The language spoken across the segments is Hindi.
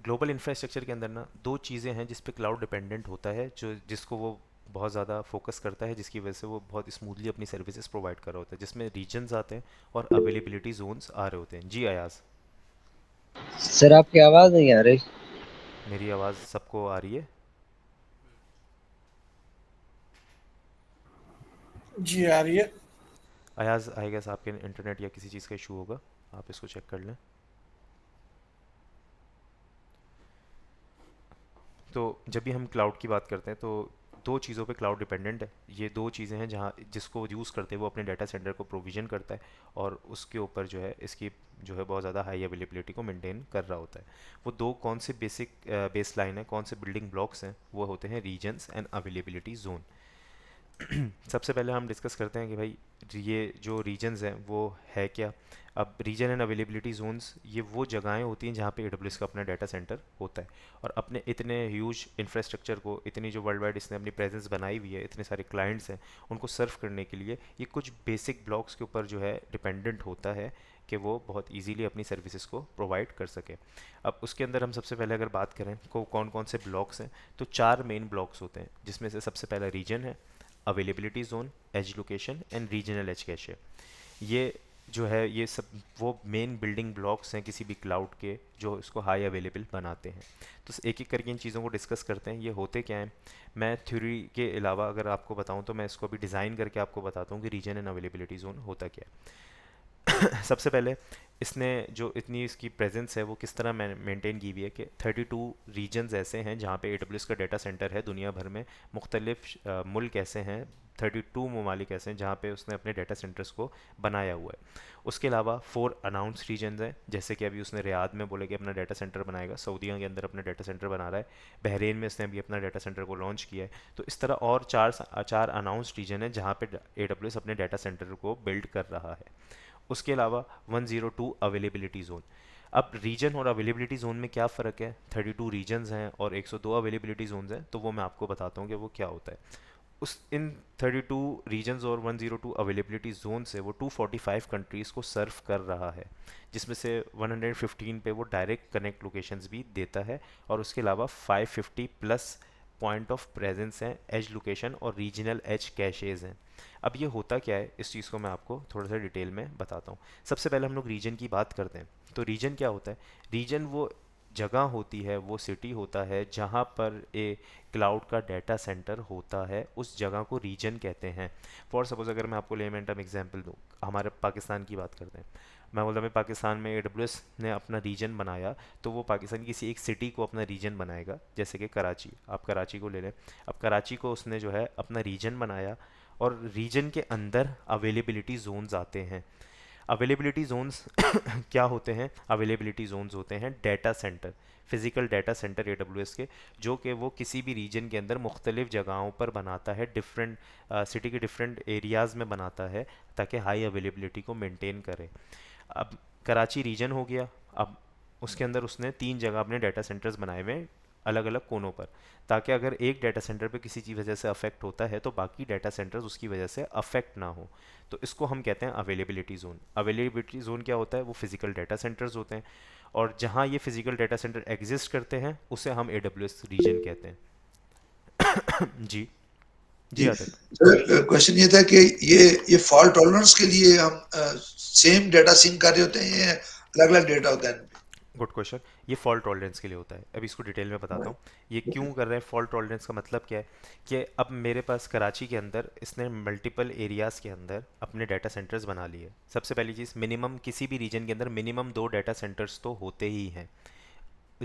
ग्लोबल इंफ्रास्ट्रक्चर के अंदर ना दो चीज़ें हैं जिस पे क्लाउड डिपेंडेंट होता है, जो जिसको वो बहुत ज़्यादा फोकस करता है, जिसकी वजह से वो बहुत स्मूथली अपनी सर्विसेज प्रोवाइड कर रहा होता है, जिसमें रीजन्स आते हैं और अवेलेबिलिटी जोन्स आ रहे होते हैं। जी अयाज, सर आपकी आवाज नहीं आ रही। मेरी आवाज़ सबको आ रही है? जी आ रही है। अयाज, आई गेस आपके इंटरनेट या किसी चीज़ का इशू होगा, आप इसको चेक कर लें। तो जब भी हम क्लाउड की बात करते हैं तो दो चीज़ों पे क्लाउड डिपेंडेंट है। ये दो चीज़ें हैं जहाँ जिसको यूज़ करते हैं वो अपने डाटा सेंटर को प्रोविजन करता है, और उसके ऊपर जो है इसकी जो है बहुत ज़्यादा हाई अवेलेबिलिटी को मेंटेन कर रहा होता है। वो दो कौन से बेसिक बेस लाइन है, कौन से बिल्डिंग ब्लॉक्स हैं, वो होते हैं रीजन्स एंड अवेलेबिलिटी जोन। सबसे पहले हम डिस्कस करते हैं कि भाई ये जो रीजन्स हैं वो है क्या। अब रीजन एंड अवेलेबिलिटी जोन्स ये वो जगहें होती हैं जहाँ पे AWS का अपना डाटा सेंटर होता है, और अपने इतने ह्यूज इंफ्रास्ट्रक्चर को, इतनी जो वर्ल्ड वाइड इसने अपनी प्रेजेंस बनाई हुई है, इतने सारे क्लाइंट्स हैं, उनको सर्व करने के लिए ये कुछ बेसिक ब्लॉक्स के ऊपर जो है डिपेंडेंट होता है कि वो बहुत इजीली अपनी सर्विसेज को प्रोवाइड कर सके। अब उसके अंदर हम सबसे पहले अगर बात करें को कौन कौन से ब्लॉक्स हैं, तो चार मेन ब्लॉक्स होते हैं, जिसमें से सबसे पहला रीजन है, availability zone, edge location and regional edge cache. ये जो है ये सब वो मेन बिल्डिंग ब्लॉक्स हैं किसी भी क्लाउड के, जो इसको हाई अवेलेबल बनाते हैं। तो एक एक करके इन चीज़ों को डिस्कस करते हैं, ये होते क्या हैं। मैं थ्योरी के अलावा अगर आपको बताऊं तो मैं इसको अभी डिज़ाइन करके आपको बताता हूँ कि रीजन एंड अवेलेबिलिटी जोन होता क्या है। सबसे पहले इसने जो इतनी इसकी प्रेजेंस है वो किस तरह मेंटेन की हुई है कि 32 रीजन्स ऐसे हैं जहाँ पे AWS का डाटा सेंटर है दुनिया भर में। मुख्तलिफ मुल्क ऐसे हैं, 32 ममालिक ऐसे हैं जहाँ पे उसने अपने डाटा सेंटर्स को बनाया हुआ है। उसके अलावा 4 अनाउंस रीजन्स हैं, जैसे कि अभी उसने रियाद में बोले कि अपना डाटा सेंटर बनाएगा, सऊदीया के अंदर अपना डाटा सेंटर बना रहा है, बहरीन में इसने अभी अपना डाटा सेंटर को लॉन्च किया है। तो इस तरह और चार अनाउंस रीजन है जहाँ पे AWS अपने डाटा सेंटर को बिल्ड कर रहा है। उसके अलावा 102 अवेलेबिलिटी जोन। अब रीजन और अवेलेबिलिटी जोन में क्या फ़र्क है, 32 रीजन्स हैं और 102 अवेलेबिलिटी जोन्स हैं, तो वो मैं आपको बताता हूँ कि वो क्या होता है। उस इन 32 रीजन्स और 102 अवेलेबिलिटी जोन से वो 245 कंट्रीज़ को सर्व कर रहा है, जिसमें से 115 पे वो डायरेक्ट कनेक्ट लोकेशंस भी देता है, और उसके अलावा 550 प्लस पॉइंट ऑफ प्रेजेंस हैं, एज लोकेशन और रीजनल एज कैशेज़ हैं। अब ये होता क्या है, इस चीज़ को मैं आपको थोड़ा सा डिटेल में बताता हूँ। सबसे पहले हम लोग रीजन की बात करते हैं। तो रीजन क्या होता है? रीजन वो जगह होती है, वो सिटी होता है जहाँ पर ए क्लाउड का डाटा सेंटर होता है, उस जगह को रीजन कहते हैं। फॉर सपोज अगर मैं आपको लेमेंट ऑफ एग्जांपल दूँ, हमारे पाकिस्तान की बात करते हैं। मैं बोलता मैं पाकिस्तान में AWS ने अपना रीजन बनाया, तो वो पाकिस्तान की किसी एक सिटी को अपना रीजन बनाएगा, जैसे कि कराची, आप कराची को ले लें। अब कराची को उसने जो है अपना रीजन बनाया, और रीजन के अंदर अवेलेबिलिटी जोन्स आते हैं। अवेलेबिलिटी जोन्स क्या होते हैं? अवेलेबिलिटी जोन्स होते हैं data centre, physical data centre AWS के, जो कि वो किसी भी रीजन के अंदर मुख्तलिफ जगहों पर बनाता है, डिफरेंट सिटी के डिफरेंट एरियाज़ में बनाता है, ताकि हाई अवेलेबिलिटी को मेंटेन करे। अब कराची रीजन हो गया। अब उसके अंदर उसने 3 जगह अपने डाटा सेंटर्स बनाए हुए हैं, अलग अलग कोनों पर, ताकि अगर एक डाटा सेंटर पे किसी चीज़ वजह से अफेक्ट होता है तो बाकी डाटा सेंटर्स उसकी वजह से अफेक्ट ना हो। तो इसको हम कहते हैं अवेलेबिलिटी जोन। अवेलेबिलिटी जोन क्या होता है? वो फिजिकल डाटा सेंटर्स होते हैं, और जहाँ ये फिजिकल डाटा सेंटर एग्जिस्ट करते हैं उसे हम AWS रीजन कहते हैं। जी। जी जी आतिफ। सर, क्वेश्चन ये था कि ये फॉल्ट टॉलरेंस के लिए हम सेम डेटा सिंक कर रहे होते हैं या अलग अलग डेटा होता है इन गुड क्वेश्चन। ये फॉल्ट टॉलरेंस के लिए होता है, अभी इसको डिटेल में बताता हूँ। ये क्यों कर रहे हैं? फॉल्ट टॉलरेंस का मतलब क्या है कि अब मेरे पास कराची के अंदर इसने मल्टीपल एरियाज़ के अंदर अपने डाटा सेंटर्स बना लिए। सबसे पहली चीज़, मिनिमम किसी भी रीजन के अंदर मिनिमम 2 डाटा सेंटर्स तो होते ही हैं।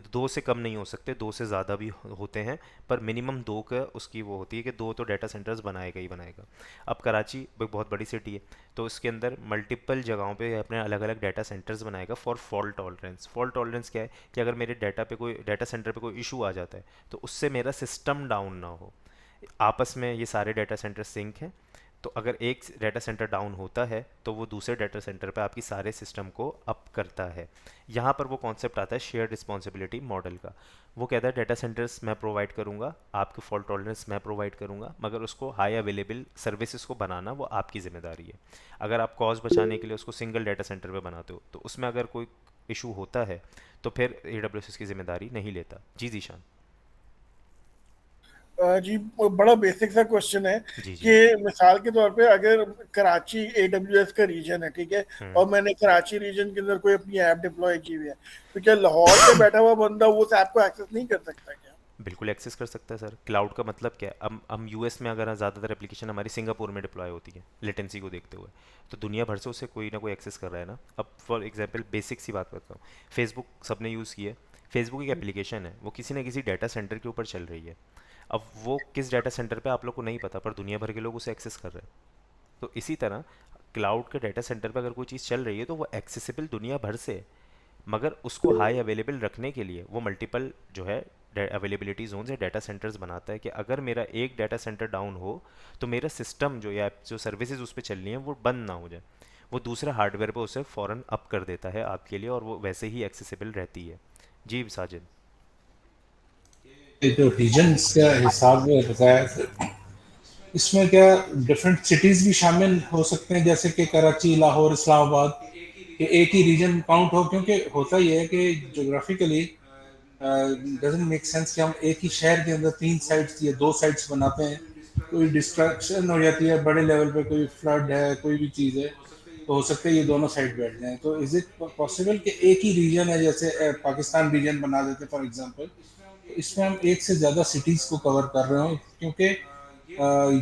2 से कम नहीं हो सकते, 2 से ज़्यादा भी होते हैं, पर मिनिमम 2 का उसकी वो होती है कि 2 तो डाटा सेंटर्स बनाएगा ही बनाएगा। अब कराची एक बहुत बड़ी सिटी है, तो इसके अंदर मल्टीपल जगहों पे अपने अलग अलग डाटा सेंटर्स बनाएगा for fault tolerance. Fault tolerance क्या है कि अगर मेरे डाटा सेंटर पे कोई इशू आ जाता है, तो उससे मेरा सिस्टम डाउन ना हो। आपस में ये सारे डाटा सेंटर सिंक हैं, तो अगर एक डाटा सेंटर डाउन होता है तो वो दूसरे डाटा सेंटर पे आपकी सारे सिस्टम को अप करता है। यहाँ पर वो कॉन्सेप्ट आता है शेयर रिस्पॉन्सिबिलिटी मॉडल का। वो कहता है डाटा सेंटर्स मैं प्रोवाइड करूँगा, आपके फॉल्ट टॉलरेंस मैं प्रोवाइड करूँगा, मगर उसको हाई अवेलेबल सर्विसेज को बनाना वो आपकी ज़िम्मेदारी है। अगर आप कॉस्ट बचाने के लिए उसको सिंगल डाटा सेंटर पे बनाते हो, तो उसमें अगर कोई इशू होता है तो फिर AWS इसकी जिम्मेदारी नहीं लेता। जी जीशान। जी बड़ा बेसिक सा क्वेश्चन है जी कि जी। मिसाल के तौर पे अगर कराची एडब्ल्यूएस का रीजन है, ठीक है, हम्म। और मैंने कराची रीजन के अंदर कोई अपनी ऐप डिप्लॉय की हुई है, तो क्या लाहौर पे बैठा हुआ बंदा वो उस ऐप को एक्सेस नहीं कर सकता क्या? बिल्कुल एक्सेस कर सकता है सर। क्लाउड का मतलब क्या है, हम यूएस में अगर ज़्यादातर एप्लीकेशन हमारी सिंगापुर में डिप्लॉय होती है लेटेंसी को देखते हुए, तो दुनिया भर से उसे कोई ना कोई एक्सेस कर रहा है ना। अब फॉर एग्जांपल बेसिक सी बात करता हूँ, फेसबुक सबने यूज़ की है। फेसबुक एक एप्लीकेशन है, वो किसी ना किसी डाटा सेंटर के ऊपर चल रही है। अब वो किस डाटा सेंटर पे आप लोग को नहीं पता, पर दुनिया भर के लोग उसे एक्सेस कर रहे हैं। तो इसी तरह क्लाउड के डाटा सेंटर पे अगर कोई चीज़ चल रही है तो वो एक्सेसिबल दुनिया भर से है, मगर उसको हाई अवेलेबल रखने के लिए वो मल्टीपल जो है अवेलेबिलिटी जोन है, डाटा सेंटर्स बनाता है कि अगर मेरा एक डाटा सेंटर डाउन हो तो मेरा सिस्टम जो या जो सर्विसेज उस पर चल रही हैं वो बंद ना हो जाए। वो दूसरा हार्डवेयर पे उसे फ़ौरन अप कर देता है आपके लिए, और वो वैसे ही एक्सेसिबल रहती है। जी साजिद। ये जो रीजन्स का हिसाब बताया, इसमें क्या डिफरेंट सिटीज भी शामिल हो सकते हैं, जैसे कि कराची, लाहौर, इस्लामाबाद, कि एक ही रीजन काउंट हो? क्योंकि होता ये है कि जोग्राफिकली डजंट मेक सेंस कि हम एक ही शहर के अंदर 3 साइट्स या 2 साइट्स बनाते हैं। कोई डिस्ट्रक्शन हो जाती है बड़े लेवल पे, कोई फ्लड है, कोई भी चीज़ है, तो हो सकता है ये दोनों साइड बैठ जाएं। तो इज इट पॉसिबल कि एक ही रीजन है, जैसे पाकिस्तान रीजन बना देते फॉर एग्जांपल, तो इसमें हम एक से ज़्यादा सिटीज़ को कवर कर रहे हो? क्योंकि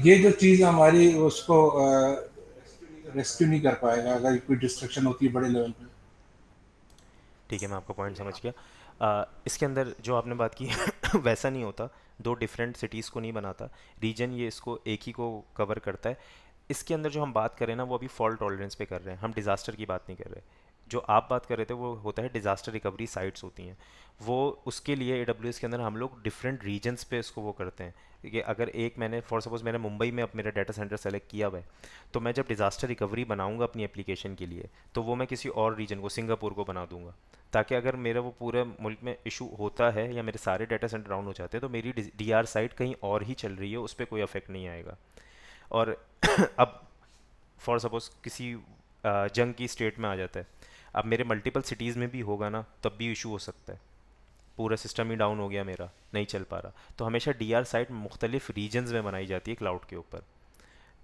ये जो चीज़ हमारी उसको रेस्क्यू नहीं कर पाएगा अगर कोई डिस्ट्रक्शन होती है बड़े लेवल पे। ठीक है, मैं आपका पॉइंट समझ गया। इसके अंदर जो आपने बात की वैसा नहीं होता, दो डिफरेंट सिटीज़ को नहीं बनाता रीजन, ये इसको एक ही को कवर करता है। इसके अंदर जो हम बात करें ना वो अभी फॉल्ट टॉलरेंस पे कर रहे हैं, हम डिज़ास्टर की बात नहीं कर रहे। जो आप बात कर रहे थे वो होता है डिज़ास्टर रिकवरी साइट्स होती हैं, वो उसके लिए AWS के अंदर हम लोग डिफरेंट रीजन्स पे इसको वो करते हैं कि अगर एक मैंने फॉर सपोज मैंने मुंबई में अब मेरा डाटा सेंटर सेलेक्ट किया हुआ है, तो मैं जब डिज़ास्टर रिकवरी बनाऊंगा अपनी एप्लीकेशन के लिए तो वो मैं किसी और रीजन को, सिंगापुर को बना दूंगा, ताकि अगर मेरा वो पूरे मुल्क में इशू होता है या मेरे सारे डाटा सेंटर डाउन हो जाते हैं तो मेरी DR साइट कहीं और ही चल रही है, उस पर कोई अफेक्ट नहीं आएगा। और अब फॉर सपोज किसी जंग की स्टेट में आ जाता है, अब मेरे मल्टीपल सिटीज़ में भी होगा ना, तब भी इशू हो सकता है। पूरा सिस्टम ही डाउन हो गया, मेरा नहीं चल पा रहा, तो हमेशा DR साइट मुख्तलिफ रीजन्स में बनाई जाती है क्लाउड के ऊपर।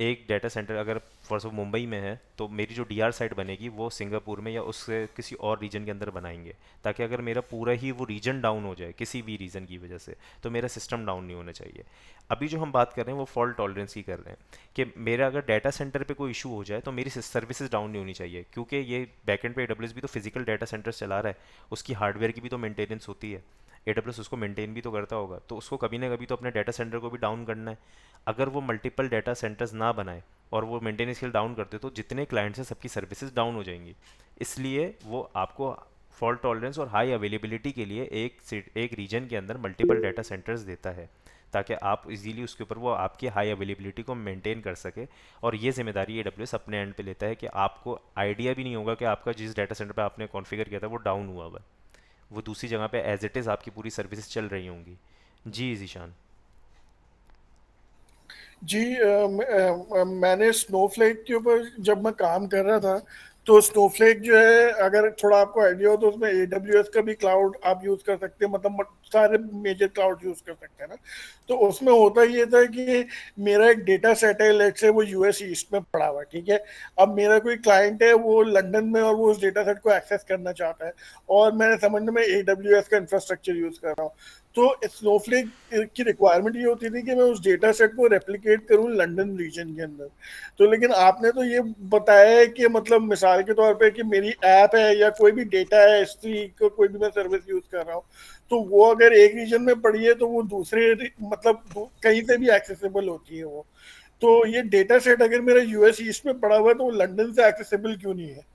एक डाटा सेंटर अगर फॉर सपोज मुंबई में है तो मेरी जो DR साइट बनेगी वो सिंगापुर में या उससे किसी और रीजन के अंदर बनाएंगे, ताकि अगर मेरा पूरा ही वो रीजन डाउन हो जाए किसी भी रीज़न की वजह से तो मेरा सिस्टम डाउन नहीं होना चाहिए। अभी जो हम बात कर रहे हैं वो फॉल्ट टॉलरेंस की कर रहे हैं कि मेरा अगर डाटा सेंटर पे कोई इशू हो जाए तो मेरी सर्विसेज डाउन नहीं होनी चाहिए, क्योंकि ये बैकएंड पे AWS भी तो फिजिकल डाटा सेंटर्स चला रहा है, उसकी हार्डवेयर की भी तो मेंटेनेंस होती है। AWS उसको मेंटेन भी तो करता होगा, तो उसको कभी ना कभी तो अपने डाटा सेंटर को भी डाउन करना है। अगर वो मल्टीपल डाटा सेंटर्स ना बनाए और वो मेंटेनेंस के लिए डाउन करते तो जितने क्लाइंट्स हैं सबकी सर्विसेज डाउन हो जाएंगी। इसलिए वो आपको फॉल्ट टॉलरेंस और हाई अवेलेबिलिटी के लिए एक रीजन के अंदर मल्टीपल डाटा सेंटर्स देता है, ताकि आप इजीली उसके ऊपर वो आपकी हाई अवेलेबिलिटी को मेंटेन कर सके। और ये जिम्मेदारी AWS अपने एंड पे लेता है कि आपको आइडिया भी नहीं होगा कि आपका जिस डाटा सेंटर पे आपने कॉन्फ़िगर किया था वो डाउन हुआ हुआ है, वो दूसरी जगह पे एज इट इज़ आपकी पूरी सर्विसेज चल रही होंगी। जी जीशान। जी मैंने स्नोफ्लेक के ऊपर जब मैं काम कर रहा था, तो स्नोफ्लेक जो है, अगर थोड़ा आपको आइडिया हो तो उसमें AWS का भी क्लाउड आप यूज कर सकते हैं, मतलब सारे मेजर क्लाउड यूज कर सकते हैं ना। तो उसमें होता ये था कि मेरा एक डेटा सेट है, लेट्स से वो US ईस्ट में पड़ा हुआ है, ठीक है। अब मेरा कोई क्लाइंट है वो लंदन में, और वो उस डेटा सेट को एक्सेस करना चाहता है, और मैंने समझने में AWS का इंफ्रास्ट्रक्चर यूज कर रहा हूँ। तो स्नोफ्लेक की रिक्वायरमेंट ये होती थी कि मैं उस डेटा सेट को रेप्लिकेट करूं लंदन रीजन के अंदर। तो लेकिन आपने तो ये बताया है कि मतलब मिसाल के तौर पे कि मेरी ऐप है या कोई भी डेटा है, S3 को कोई भी मैं सर्विस यूज कर रहा हूँ, तो वो अगर एक रीजन में पड़ी है तो वो दूसरे मतलब कहीं से भी एक्सेसिबल होती है वो। तो ये डेटा सेट अगर मेरा US ईस्ट में पड़ा हुआ है तो वो लंदन से एक्सेसिबल क्यों नहीं है?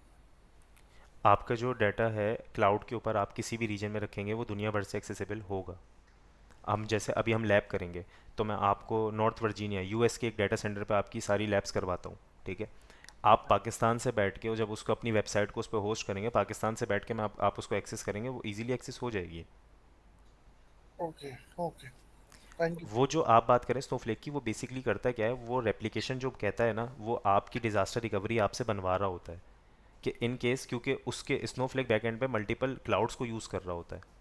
आपका जो डाटा है क्लाउड के ऊपर आप किसी भी रीजन में रखेंगे वो दुनिया भर से एक्सेसिबल होगा। हम जैसे अभी हम लैब करेंगे तो मैं आपको नॉर्थ वर्जीनिया US के एक डाटा सेंटर पे आपकी सारी लैब्स करवाता हूँ, ठीक है। आप पाकिस्तान से बैठ के, जब उसको अपनी वेबसाइट को उस पर होस्ट करेंगे, पाकिस्तान से बैठ के मैं आप उसको एक्सेस करेंगे, वो इजीली एक्सेस हो जाएगी। Okay, okay, thank you. वो जो आप बात करें स्नोफ्लेक की, वो बेसिकली करता क्या है, वो रेप्लिकेशन जो कहता है ना, वो आपकी डिज़ास्टर रिकवरी आपसे बनवा रहा होता है कि इन केस, क्योंकि उसके स्नोफ्लेक बैकएंड पे मल्टीपल क्लाउड्स को यूज़ कर रहा होता है।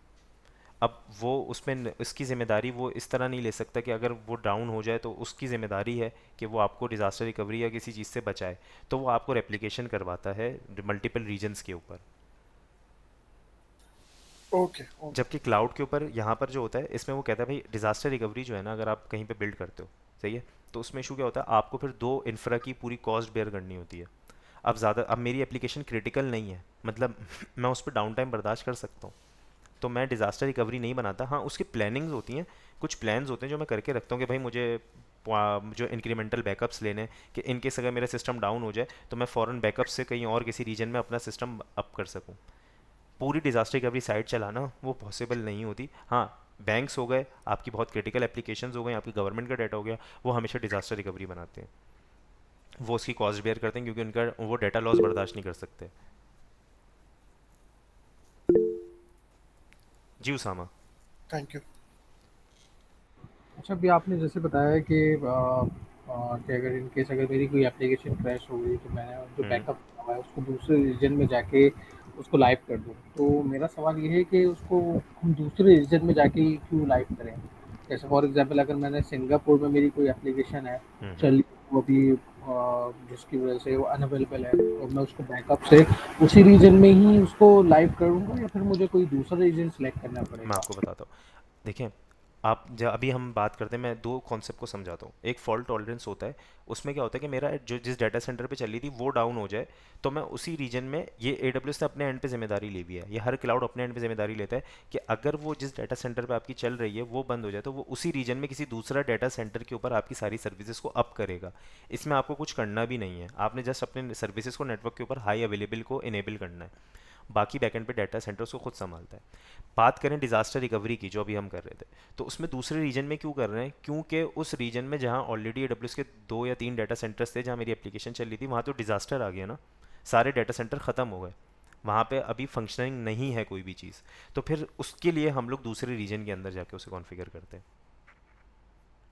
अब वो उसमें इसकी ज़िम्मेदारी वो इस तरह नहीं ले सकता कि अगर वो डाउन हो जाए तो उसकी ज़िम्मेदारी है कि वो आपको डिज़ास्टर रिकवरी या किसी चीज़ से बचाए, तो वो आपको रेप्लिकेशन करवाता है मल्टीपल रीजन्स के ऊपर। Okay okay. जबकि क्लाउड के ऊपर यहाँ पर जो होता है, इसमें वो कहता है भाई डिज़ास्टर रिकवरी जो है ना, अगर आप कहीं पे बिल्ड करते हो, सही है, तो उसमें इशू क्या होता है, आपको फिर दो इंफ्रा की पूरी कॉस्ट बेयर करनी होती है। अब मेरी एप्लीकेशन क्रिटिकल नहीं है, मतलब मैं उस पर डाउन टाइम बर्दाश्त कर सकता हूँ, तो मैं डिज़ास्टर रिकवरी नहीं बनाता। हाँ, उसकी प्लानिंग्स होती हैं, कुछ प्लान्स होते हैं जो मैं करके रखता हूँ कि भाई मुझे जो इंक्रीमेंटल बैकअप्स लेने हैं, कि इन केस अगर मेरा सिस्टम डाउन हो जाए तो मैं फ़ौरन बैकअप से कहीं और किसी रीजन में अपना सिस्टम अप कर सकूँ। पूरी डिज़ास्टर रिकवरी साइट चलाना वो पॉसिबल नहीं होती। हाँ, बैंक्स हो गए, आपकी बहुत क्रिटिकल एप्लीकेशंस हो गए, आपकी गवर्नमेंट का डाटा हो गया, वो हमेशा डिज़ास्टर रिकवरी बनाते हैं, वो उसकी कॉस्ट बेयर करते हैं क्योंकि उनका वो डाटा लॉस बर्दाश्त नहीं कर सकते। जी उसामा। Thank you. अच्छा, अभी आपने जैसे बताया कि अगर इन केस अगर मेरी कोई एप्लीकेशन क्रैश हो गई तो मैं जो हम्म। बैकअप हुआ है उसको दूसरे रीजन में जाके उसको लाइव कर दूँ। तो मेरा सवाल ये है कि उसको हम दूसरे रीजन में जाके ही क्यों लाइव करें? जैसे फॉर एग्जांपल अगर मैंने सिंगापुर में मेरी कोई एप्लीकेशन है हम्म। चली, वो अभी जिसकी वजह से वो अनअवेलेबल है, तो मैं उसको बैकअप से उसी रीजन में ही उसको लाइव करूँगा या फिर मुझे कोई दूसरा रीजन सेलेक्ट करना मैं पड़ेगा? आपको बताता हूँ। देखें, आप जब अभी हम बात करते हैं, मैं दो कॉन्सेप्ट को समझाता हूँ। एक फॉल्ट टॉलरेंस होता है, उसमें क्या होता है कि मेरा जो जिस डाटा सेंटर पे चली थी वो डाउन हो जाए, तो मैं उसी रीजन में, ये AWS ने अपने एंड पे जिम्मेदारी ली हुई है, ये हर क्लाउड अपने एंड पे जिम्मेदारी लेता है कि अगर वो जिस डाटा सेंटर पे आपकी चल रही है वो बंद हो जाए, तो वो उसी रीजन में किसी दूसरा डाटा सेंटर के ऊपर आपकी सारी सर्विसेज को अप करेगा। इसमें आपको कुछ करना भी नहीं है, आपने जस्ट अपने सर्विसेज को नेटवर्क के ऊपर हाई अवेलेबल को इनेबल करना है, बाकी बैकएंड पे डाटा सेंटर उसको खुद संभालता है। बात करें डिज़ास्टर रिकवरी की, जो अभी हम कर रहे थे, तो उसमें दूसरे रीजन में क्यों कर रहे हैं, क्योंकि उस रीजन में जहाँ ऑलरेडी AWS के 2 या 3 डाटा सेंटर्स थे जहाँ मेरी एप्लीकेशन चल रही थी, वहाँ तो डिज़ास्टर आ गया ना, सारे डाटा सेंटर ख़त्म हो गए, वहाँ पे अभी फंक्शनिंग नहीं है कोई भी चीज़, तो फिर उसके लिए हम लोग दूसरे रीजन के अंदर जाके उसे कॉन्फ़िगर करते हैं।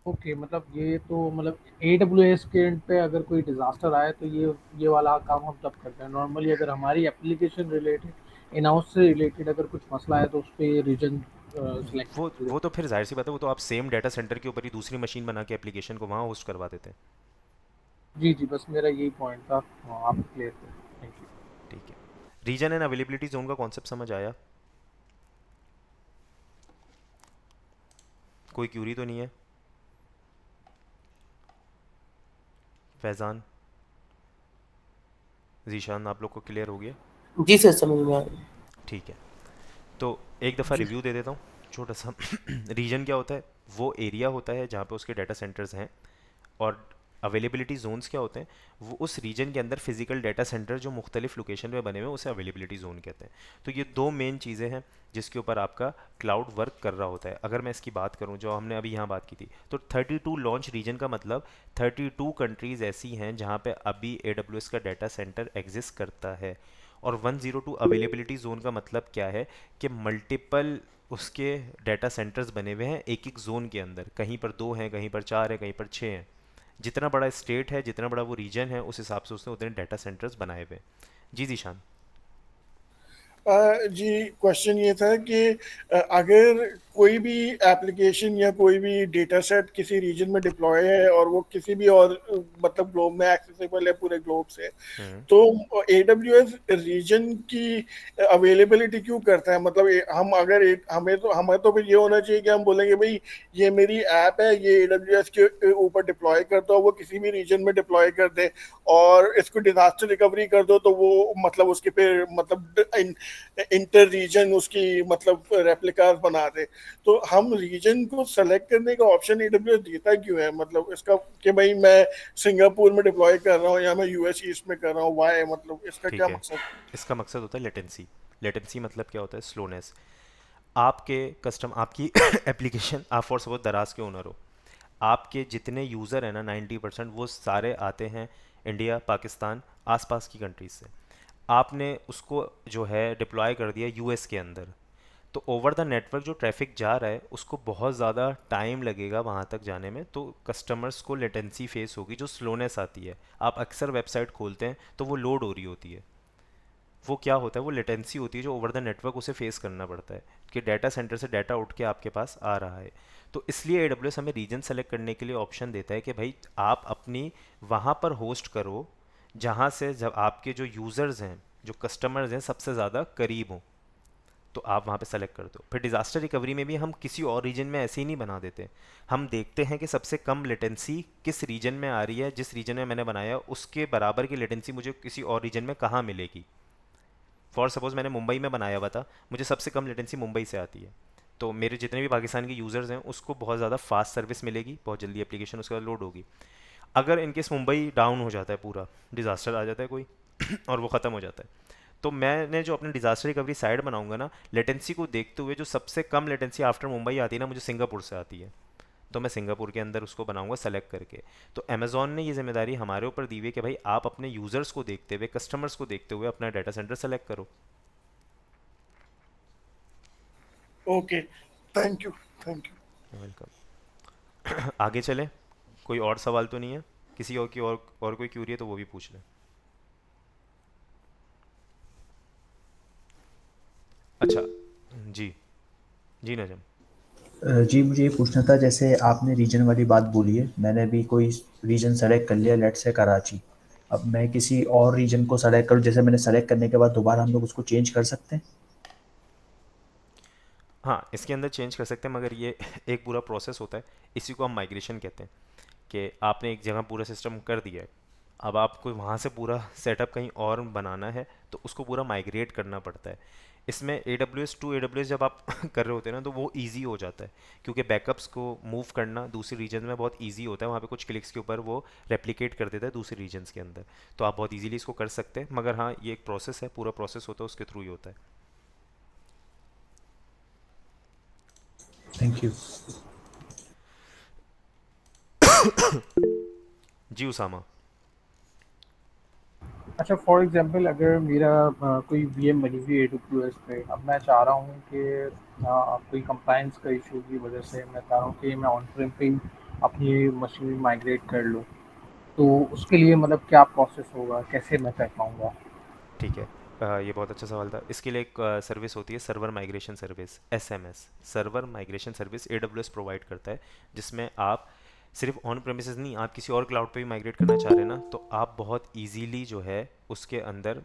ओके, मतलब ये तो मतलब AWS के एंड पे अगर कोई डिज़ास्टर आए तो ये वाला काम हम तब करते हैं। नॉर्मली अगर हमारी एप्लीकेशन रिलेटेड इन हाउस से रिलेटेड अगर कुछ मसला है तो उस पे रीजन सेलेक्ट कर वो तो फिर जाहिर सी बात है, वो तो आप सेम डाटा सेंटर के ऊपर ही दूसरी मशीन बना के एप्लीकेशन को वहाँ होस्ट करवा देते हैं। जी, जी, बस मेरा यही पॉइंट था। आप क्लियर करें। Thank you. ठीक है। रीजन एंड अवेलेबिलिटी जोन का कॉन्सेप्ट समझ आया? कोई क्यूरी तो नहीं है? फैज़ान, जीशान, आप लोग को क्लियर हो गया? जी सर, समझ में आ गया। ठीक है, तो एक दफ़ा जी रिव्यू दे देता हूँ छोटा सा। रीजन क्या होता है, वो एरिया होता है जहाँ पे उसके डाटा सेंटर्स हैं, और अवेलेबिलिटी जोन्स क्या होते हैं, वो उस रीजन के अंदर फिजिकल डाटा सेंटर जो मुख्तलिफ लोकेशन में बने हुए हैं उसे अवेलेबिलिटी जोन कहते हैं। तो ये दो मेन चीज़ें हैं जिसके ऊपर आपका क्लाउड वर्क कर रहा होता है। अगर मैं इसकी बात करूं जो हमने अभी यहाँ बात की थी, तो 32 लॉन्च रीजन का मतलब 32 कंट्रीज़ ऐसी हैं जहाँ पे अभी AWS का डाटा सेंटर एग्जिस्ट करता है। और 102 अवेलेबिलिटी जोन का मतलब क्या है कि मल्टीपल उसके डाटा सेंटर्स बने हुए हैं एक एक जोन के अंदर, कहीं पर 2 हैं, कहीं पर 4 हैं, कहीं पर 6 हैं। जितना बड़ा स्टेट है, जितना बड़ा वो रीजन है, उस हिसाब से उसने उतने डाटा सेंटर्स बनाए हुए हैं। जी जीशान। जी, क्वेश्चन ये था कि अगर कोई भी एप्लीकेशन या कोई भी डेटा सेट किसी रीजन में डिप्लॉय है और वो किसी भी और मतलब ग्लोब में एक्सेसिबल है पूरे ग्लोब से, हम्म। तो AWS रीजन की अवेलेबिलिटी क्यों करता है? मतलब हम अगर हमें तो फिर ये होना चाहिए कि हम बोलेंगे भाई ये मेरी ऐप है, ये AWS के ऊपर डिप्लॉय कर दो, वो किसी भी रीजन में डिप्लॉय कर दे और इसको डिजास्टर रिकवरी कर दो, तो वो मतलब उसके पे मतलब इंटर रीजन उसकी मतलब रेप्लिकास बना दे। तो हम रीजन को सेलेक्ट करने का ऑप्शन AWS देता क्यों है? मतलब इसका कि भाई मैं सिंगापुर में डिप्लॉय कर रहा हूँ या मैं US ईस्ट में कर रहा हूँ, वाई, मतलब इसका क्या ठीक है, मकसद? इसका मकसद होता है लेटेंसी। लेटेंसी मतलब क्या होता है, स्लोनेस। आपके कस्टम आपकी एप्लीकेशन, आप फॉर सपोज दराज के ओनर हो, आपके जितने यूज़र हैं ना 90% वो सारे आते हैं इंडिया, पाकिस्तान, आसपास की कंट्रीज से। आपने उसको जो है डिप्लॉय कर दिया US के अंदर, तो ओवर द नेटवर्क जो ट्रैफिक जा रहा है उसको बहुत ज़्यादा टाइम लगेगा वहाँ तक जाने में, तो कस्टमर्स को लेटेंसी फेस होगी, जो स्लोनेस आती है। आप अक्सर वेबसाइट खोलते हैं तो वो लोड हो रही होती है, वो क्या होता है, वो लेटेंसी होती है जो ओवर द नेटवर्क उसे फेस करना पड़ता है कि डाटा सेंटर से डाटा उठ के आपके पास आ रहा है। तो इसलिए AWS हमें रीजन सेलेक्ट करने के लिए ऑप्शन देता है कि भाई आप अपनी वहाँ पर होस्ट करो जहाँ से जब आपके जो यूज़र्स हैं, जो कस्टमर्स हैं, सबसे ज़्यादा करीब हों, तो आप वहाँ पे सेलेक्ट कर दो। फिर डिज़ास्टर रिकवरी में भी हम किसी और रीजन में ऐसे ही नहीं बना देते, हम देखते हैं कि सबसे कम लेटेंसी किस रीजन में आ रही है, जिस रीजन में मैंने बनाया उसके बराबर की लेटेंसी मुझे किसी और रीजन में कहाँ मिलेगी। फॉर सपोज़ मैंने मुंबई में बनाया हुआ था, मुझे सबसे कम लेटेंसी मुंबई से आती है, तो मेरे जितने भी पाकिस्तान के यूज़र्स हैं उसको बहुत ज़्यादा फास्ट सर्विस मिलेगी, बहुत जल्दी एप्लीकेशन उसके बाद लोड होगी। अगर इनकेस मुंबई डाउन हो जाता है, पूरा डिज़ास्टर आ जाता है कोई और वो ख़त्म हो जाता है, तो मैंने जो अपने डिज़ास्टर रिकवरी साइड बनाऊंगा ना, लेटेंसी को देखते हुए जो सबसे कम लेटेंसी आफ्टर मुंबई आती है ना, मुझे सिंगापुर से आती है, तो मैं सिंगापुर के अंदर उसको बनाऊंगा सेलेक्ट करके। तो अमेज़ॉन ने ये जिम्मेदारी हमारे ऊपर दी हुई है कि भाई आप अपने यूज़र्स को देखते हुए, कस्टमर्स को देखते हुए अपना डाटा सेंटर सेलेक्ट करो। Okay, thank you, thank you. Welcome. आगे चलें, कोई और सवाल तो नहीं है किसी और की, और कोई क्यूरी है तो वो भी पूछ लें। अच्छा, जी, जी नजम। जी मुझे ये पूछना था, जैसे आपने रीजन वाली बात बोली है, मैंने भी कोई रीजन सेलेक्ट कर लिया, लेट्स से कराची। अब मैं किसी और रीजन को सेलेक्ट करूँ, जैसे मैंने सेलेक्ट करने के बाद दोबारा हम लोग उसको चेंज कर सकते हैं? हाँ, इसके अंदर चेंज कर सकते हैं, मगर ये एक पूरा प्रोसेस होता है, इसी को हम माइग्रेशन कहते हैं। कि आपने एक जगह पूरा सिस्टम कर दिया है, अब आपको वहाँ से पूरा सेटअप कहीं और बनाना है, तो उसको पूरा माइग्रेट करना पड़ता है। इसमें AWS टू AWS जब आप कर रहे होते हैं ना, तो वो इजी हो जाता है, क्योंकि बैकअप्स को मूव करना दूसरी रीजन में बहुत इजी होता है, वहाँ पे कुछ क्लिक्स के ऊपर वो रेप्लिकेट कर देता है दूसरे रीजन्स के अंदर, तो आप बहुत इजीली इसको कर सकते हैं। मगर हाँ, ये एक प्रोसेस है, पूरा प्रोसेस होता है, उसके थ्रू ही होता है। Thank you. जी उसामा। अच्छा, फॉर एग्जांपल अगर मेरा कोई वीएम बनी हुई है AWS पे, अब मैं चाह रहा हूँ कि कोई कंप्लायंस का इशू की वजह से मैं चाह रहा हूँ कि मैं ऑन प्रेम पे ही अपनी मशीन माइग्रेट कर लूँ, तो उसके लिए मतलब क्या प्रोसेस होगा, कैसे मैं कर पाऊँगा? ठीक है, ये बहुत अच्छा सवाल था। इसके लिए एक सर्विस होती है, server migration service, SMS, server migration service AWS provide करता है, जिसमें आप सिर्फ ऑन प्रेमिसेस नहीं, आप किसी और क्लाउड पे भी माइग्रेट करना चाह रहे हैं ना, तो आप बहुत इजीली जो है उसके अंदर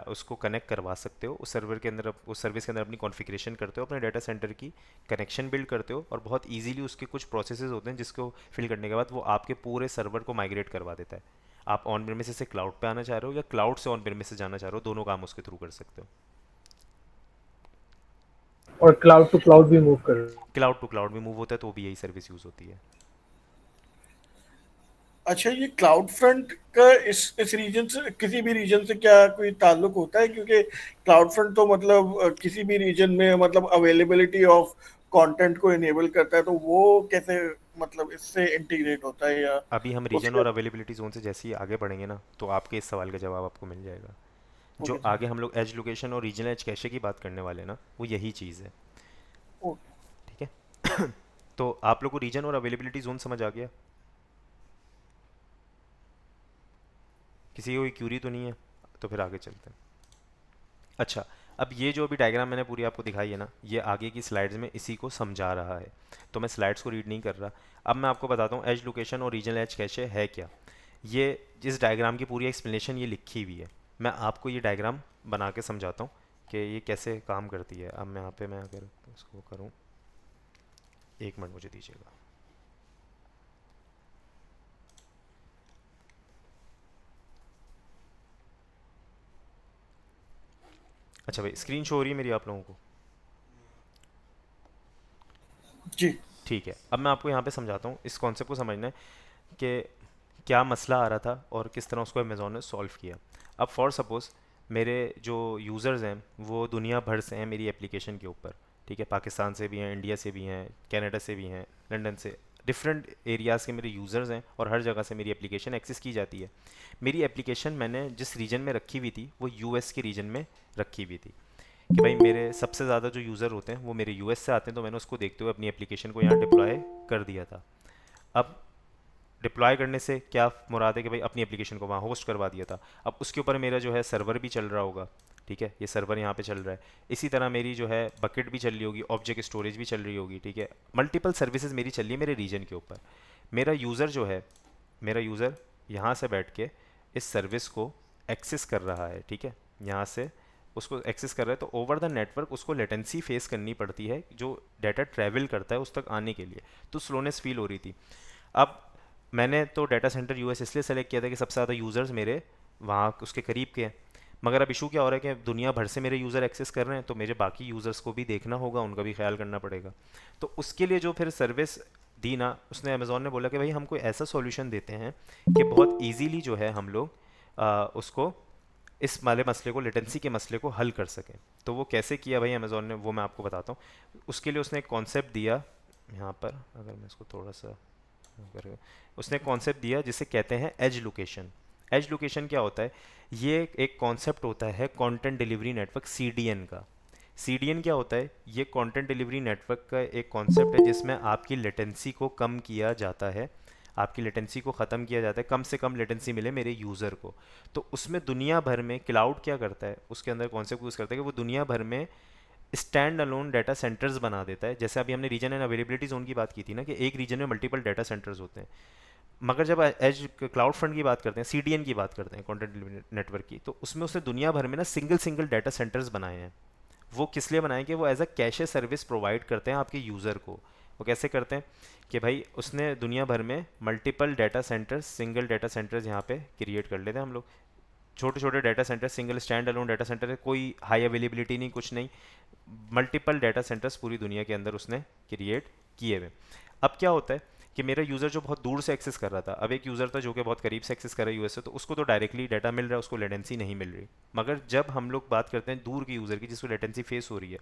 उसको कनेक्ट करवा सकते हो, उस सर्वर के अंदर, उस सर्विस के अंदर अपनी कॉन्फ़िगरेशन करते हो, अपने डाटा सेंटर की कनेक्शन बिल्ड करते हो, और बहुत इजीली उसके कुछ प्रोसेसेस होते हैं जिसको फिल करने के बाद वो आपके पूरे सर्वर को माइग्रेट करवा देता है। आप ऑन प्रेमिसेस से क्लाउड पे आना चाह रहे हो या क्लाउड से ऑन प्रेमिसेस जाना चाह रहे हो, दोनों काम उसके थ्रू कर सकते हो। और क्लाउड टू क्लाउड भी मूव कर। क्लाउड टू क्लाउड में मूव होता है तो भी यही सर्विस यूज़ होती है। अच्छा, ये क्लाउड फ्रंट का इस रीजन से, किसी भी रीजन से क्या कोई ताल्लुक होता है? क्योंकि क्लाउड फ्रंट तो मतलब किसी भी रीजन में मतलब अवेलेबिलिटी ऑफ कंटेंट को इनेबल करता है, तो वो कैसे मतलब इससे इंटीग्रेट होता है या अभी हम रीजन उसके? और अवेलेबिलिटी जोन से जैसे ही आगे बढ़ेंगे ना, तो आपके इस सवाल का जवाब आपको मिल जाएगा। ओके जो जी। आगे हम लोग एज लोकेशन और रीजनल एज कैशे की बात करने वाले हैं ना, वो यही चीज़ है। ओके। ठीक है। तो आप लोग को रीजन और अवेलेबिलिटी जोन समझ आ गया? किसी की कोई क्यूरी तो नहीं है? तो फिर आगे चलते हैं। अच्छा, अब ये जो अभी डायग्राम मैंने पूरी आपको दिखाई है ना, ये आगे की स्लाइड्स में इसी को समझा रहा है, तो मैं स्लाइड्स को रीड नहीं कर रहा। अब मैं आपको बताता हूँ एज लोकेशन और रीजनल एज कैशे है क्या। ये जिस डायग्राम की पूरी एक्सप्लेनेशन ये लिखी हुई है, मैं आपको ये डायग्राम बना के समझाता हूँ कि ये कैसे काम करती है। अब मैं यहाँ पे मैं अगर इसको करूँ, एक मिनट मुझे दीजिएगा। अच्छा भाई, स्क्रीन शो हो रही है मेरी आप लोगों को? जी। ठीक है, अब मैं आपको यहाँ पे समझाता हूँ, इस कॉन्सेप्ट को समझना है कि क्या मसला आ रहा था और किस तरह उसको अमेज़ॉन ने सॉल्व किया। अब फॉर सपोज़ मेरे जो यूज़र्स हैं वो दुनिया भर से हैं मेरी एप्लीकेशन के ऊपर, ठीक है, पाकिस्तान से भी हैं, इंडिया से भी हैं, कनाडा से भी हैं, लंदन से, डिफरेंट एरियाज़ के मेरे यूज़र्स हैं, और हर जगह से मेरी एप्लीकेशन एक्सेस की जाती है। मेरी एप्लीकेशन मैंने जिस रीजन में रखी हुई थी वो US के रीजन में रखी हुई थी, कि भाई मेरे सबसे ज़्यादा जो यूज़र होते हैं वो मेरे US से आते हैं, तो मैंने उसको देखते हुए अपनी एप्लीकेशन को यहाँ डिप्लॉय कर दिया था। अब डिप्लॉय करने से क्या मुराद है कि भाई अपनी एप्लीकेशन को वहाँ होस्ट करवा दिया था। अब उसके ऊपर मेरा जो है सर्वर भी चल रहा होगा, ठीक है, ये सर्वर यहाँ पे चल रहा है। इसी तरह मेरी जो है बकेट भी चल रही होगी, ऑब्जेक्ट स्टोरेज भी चल रही होगी, ठीक है, मल्टीपल सर्विसेज मेरी चल रही है मेरे रीजन के ऊपर। मेरा यूज़र जो है, मेरा यूज़र यहाँ से बैठ के इस सर्विस को एक्सेस कर रहा है, ठीक है, यहाँ से उसको एक्सेस कर रहा है, तो ओवर द नेटवर्क उसको लेटेंसी फेस करनी पड़ती है जो डाटा ट्रैवल करता है उस तक आने के लिए, तो स्लोनेस फील हो रही थी। अब मैंने तो डाटा सेंटर यूएस इसलिए सेलेक्ट किया था कि सबसे ज़्यादा यूज़र्स मेरे वहाँ उसके करीब के हैं, मगर अब इशू क्या हो रहा है कि दुनिया भर से मेरे यूज़र एक्सेस कर रहे हैं, तो मेरे बाकी यूज़र्स को भी देखना होगा, उनका भी ख्याल करना पड़ेगा। तो उसके लिए जो फिर सर्विस दी ना, उसने अमेज़ोन ने बोला कि भाई हम कोई ऐसा सॉल्यूशन देते हैं कि बहुत इजीली जो है हम लोग उसको इस वाले मसले को, लेटेंसी के मसले को हल कर सकें। तो वो कैसे किया भाई अमेज़ोन ने, वो मैं आपको बताता हूँ। उसके लिए उसने एक कॉन्सेप्ट दिया, यहाँ पर अगर मैं इसको थोड़ा सा अगर, उसने कॉन्सेप्ट दिया जिसे कहते हैं एज लोकेशन। एज लोकेशन क्या होता है, ये एक कॉन्सेप्ट होता है कंटेंट डिलीवरी नेटवर्क सीडीएन का। सीडीएन क्या होता है, ये कंटेंट डिलीवरी नेटवर्क का एक कॉन्सेप्ट है जिसमें आपकी लेटेंसी को कम किया जाता है, आपकी लेटेंसी को ख़त्म किया जाता है, कम से कम लेटेंसी मिले मेरे यूज़र को। तो उसमें दुनिया भर में क्लाउड क्या करता है, उसके अंदर कॉन्सेप्ट यूज़ करता है कि वो दुनिया भर में स्टैंड अलोन डाटा सेंटर्स बना देता है। जैसे अभी हमने रीजन एंड अवेलेबिलिटी जोन की बात की थी ना, कि एक रीजन में मल्टीपल डाटा सेंटर्स होते हैं, मगर जब एज क्लाउड फ्रंट की बात करते हैं, सीडीएन की बात करते हैं, कंटेंट डिलीवरी नेटवर्क की, तो उसमें उसने दुनिया भर में ना सिंगल सिंगल डाटा सेंटर्स बनाए हैं। वो किस लिए बनाए कि वो as a cache service provide करते हैं आपके यूज़र को। वो कैसे करते हैं कि भाई उसने दुनिया भर में multiple data centres, single data centres यहाँ पे क्रिएट कर लेते हैं हम लोग, छोटे छोटे data centre, single stand alone data centre है, कोई हाई अवेलेबिलिटी नहीं, कुछ नहीं, मल्टीपल डाटा सेंटर्स पूरी दुनिया के अंदर उसने क्रिएट किए हुए। अब क्या होता है कि मेरा यूज़र जो बहुत दूर से एक्सेस कर रहा था, अब एक यूज़र था जो कि बहुत करीब से एक्सेस कर रहा है यूएस से, तो उसको तो डायरेक्टली डाटा मिल रहा है, उसको लेटेंसी नहीं मिल रही। मगर जब हम लोग बात करते हैं दूर के यूज़र की जिसको लेटेंसी फेस हो रही है,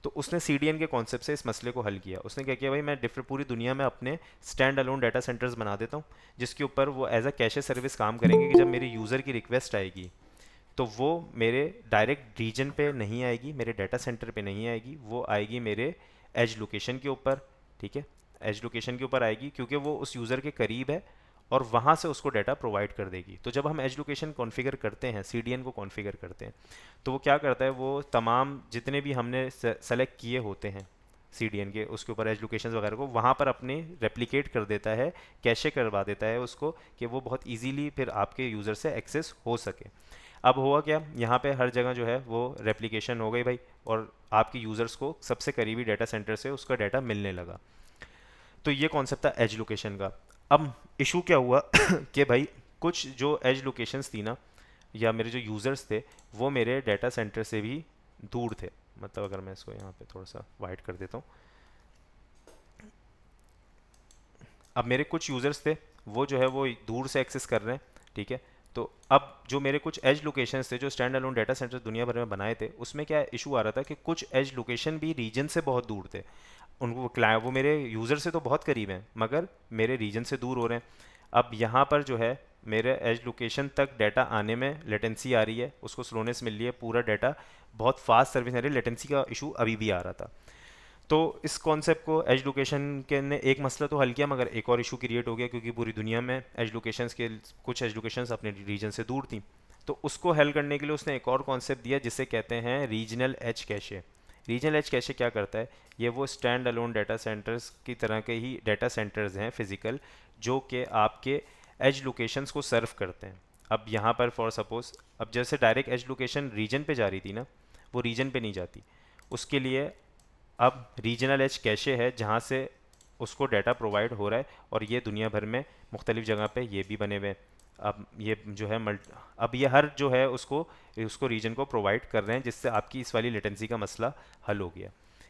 तो उसने सीडीएन के कॉन्सेप्ट से इस मसले को हल किया। उसने क्या किया, भाई मैं डिफरेंट पूरी दुनिया में अपने स्टैंड अलोन डाटा सेंटर्स बना देता हूँ, जिसके ऊपर वो एज अ कैशे सर्विस काम करेंगे कि जब मेरे यूज़र की रिक्वेस्ट आएगी तो वो मेरे डायरेक्ट रीजन पे नहीं आएगी, मेरे डाटा सेंटर पे नहीं आएगी, वो आएगी मेरे एज लोकेशन के ऊपर, ठीक है, एज लोकेशन के ऊपर आएगी, क्योंकि वो उस यूज़र के करीब है और वहाँ से उसको डाटा प्रोवाइड कर देगी। तो जब हम एज लोकेशन कॉन्फ़िगर करते हैं, सीडीएन को कॉन्फ़िगर करते हैं, तो वो क्या करता है, वो तमाम जितने भी हमने सेलेक्ट किए होते हैं सीडीएन के, उसके ऊपर एज लोकेशंस वगैरह को वहाँ पर अपने रेप्लिकेट कर देता है, कैशे करवा देता है उसको, कि वो बहुत इजीली फिर आपके यूज़र से एक्सेस हो सके। अब हुआ क्या, यहाँ पे हर जगह जो है वो रेप्लिकेशन हो गई भाई, और आपके यूज़र्स को सबसे करीबी डाटा सेंटर से उसका डाटा मिलने लगा। तो ये कॉन्सेप्ट था एज लोकेशन का। अब इशू क्या हुआ कि भाई कुछ जो एज लोकेशंस थी ना, या मेरे जो यूज़र्स थे, वो मेरे डाटा सेंटर से भी दूर थे। मतलब अगर मैं इसको यहाँ पे थोड़ा सा वाइड कर देता हूँ, अब मेरे कुछ यूज़र्स थे वो जो है वो दूर से एक्सेस कर रहे हैं, ठीक है। तो अब जो मेरे कुछ एज लोकेशंस थे जो स्टैंड अलोन डाटा सेंटर दुनिया भर में बनाए थे, उसमें क्या इशू आ रहा था कि कुछ एज लोकेशन भी रीजन से बहुत दूर थे, उनको वो मेरे यूज़र से तो बहुत करीब हैं मगर मेरे रीजन से दूर हो रहे हैं। अब यहाँ पर जो है मेरे एज लोकेशन तक डाटा आने में लेटेंसी आ रही है, उसको स्लोनेस मिल रही है, पूरा डाटा बहुत फास्ट सर्विस आ रही है, लेटेंसी का इशू अभी भी आ रहा था। तो इस कॉन्सेप्ट को एज लोकेशन के ने एक मसला तो हल किया, मगर एक और इशू क्रिएट हो गया, क्योंकि पूरी दुनिया में एज लोकेशंस के कुछ एज लोकेशंस अपने रीजन से दूर थी। तो उसको हल करने के लिए उसने एक और कॉन्सेप्ट दिया जिसे कहते हैं regional edge cache. Regional edge cache क्या करता है, ये वो स्टैंड अलोन डाटा सेंटर्स की तरह के ही डाटा सेंटर्स हैं फिजिकल, जो कि आपके एज लोकेशंस को सर्व करते हैं। अब यहाँ पर फॉर सपोज, अब जैसे डायरेक्ट एज लोकेशन रीजन पे जा रही थी ना, वो रीजन पे नहीं जाती, उसके लिए अब रीजनल एज कैशे है जहाँ से उसको डाटा प्रोवाइड हो रहा है, और ये दुनिया भर में मुख्तलिफ जगह पे ये भी बने हुए हैं। अब ये जो है अब ये हर जो है उसको उसको रीजन को प्रोवाइड कर रहे हैं, जिससे आपकी इस वाली लेटेंसी का मसला हल हो गया